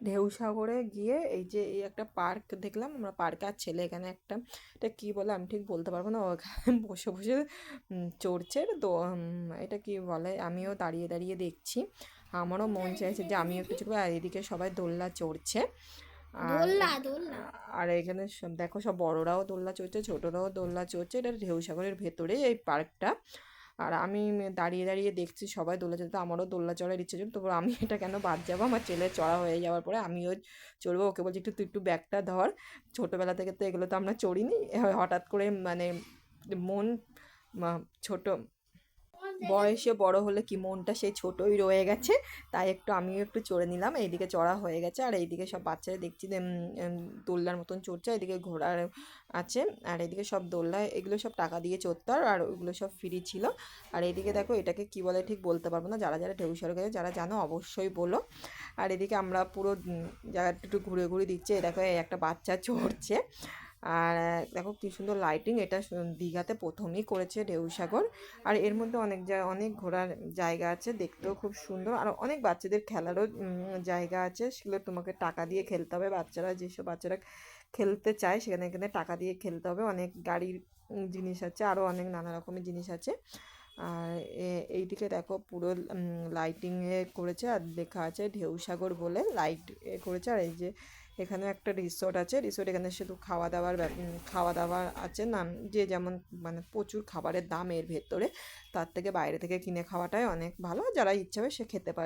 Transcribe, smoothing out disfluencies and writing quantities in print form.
ঢেউসাগরে গিয়ে এই যে এই একটা পার্ক দেখলাম আমরা, পার্কে আর ছেলে এখানে একটা, এটা কী বলে আমি ঠিক বলতে পারবো না, ওখানে বসে বসে চড়ছে। তো এটা কি বলে, আমিও দাঁড়িয়ে দাঁড়িয়ে দেখছি, আমারও মন চাইছে যে আমিও একটু চড়বো। আর এদিকে সবাই দোলনা চড়ছে। আর দোলনা দোলনা। আর এখানে দেখো সব বড়রাও দোলনা চড়ছে, ছোটরাও দোলনা চড়ছে। এটা ঢেউসাগরের ভেতরে এই পার্কটা। আর আমি দাঁড়িয়ে দাঁড়িয়ে দেখছি সবাই দোলনা চড়তে, আমারও দোলনা চড়ার ইচ্ছে ছিল। তবু আমি এটা কেন বাদ যাবো, আমার ছেলে চড়া হয়ে যাওয়ার পরে আমিও চড়বো। ওকে বলছি একটু তুই একটু ব্যাগটা ধর, ছোটোবেলা থেকে তো এগুলো তো আমরা চড়িনি, হঠাৎ করে মানে মন ছোট বয়সে বড় হলে কি মনটা সেই ছোটই রয়ে গেছে, তাই একটু আমিও একটু চড়ে নিলাম। এইদিকে চড়া হয়ে গেছে আর এইদিকে সব বাচ্চারা দেখছি যে দোলনার মতন চড়ছে, এদিকে ঘোড়ার আছে। আর এদিকে সব দোলনায় এগুলো সব টাকা দিয়ে চড়তে আর ওগুলো সব ফ্রি ছিল। আর এদিকে দেখো এটাকে কি বলে ঠিক বলতে পারবো না, যারা যারা ঢেউসাগরে গেছে যারা জানো অবশ্যই বলো। আর এদিকে আমরা পুরো জায়গাটা একটু ঘুরে ঘুরে দিচ্ছে, দেখো এই একটা বাচ্চা চড়ছে। আর দেখো কি সুন্দর লাইটিং, এটা দীঘাতে প্রথমেই করেছে ঢেউসাগর। আর এর মধ্যে অনেক ঘোরার জায়গা আছে, দেখতেও খুব সুন্দর। আর অনেক বাচ্চাদের খেলারও জায়গা আছে, সেগুলো তোমাকে টাকা দিয়ে খেলতে হবে। বাচ্চারা যেসব বাচ্চারা খেলতে চায় সেখানে এখানে টাকা দিয়ে খেলতে হবে। অনেক গাড়ির জিনিস আছে, আরও অনেক নানা রকমের জিনিস আছে। আর এইদিকে দেখো পুরো লাইটিংয়ে করেছে আর লেখা আছে ঢেউসাগর বলে লাইট করেছে। আর এই যে এখানে একটা রিসোর্ট আছে, রিসোর্ট এখানে শুধু খাওয়া দাওয়ার আছে না, যে যেমন মানে প্রচুর খাবারের দাম এর ভেতরে, তার থেকে বাইরে থেকে কিনে খাওয়াটাই অনেক ভালো, যারা ইচ্ছা হবে সে খেতে পারে।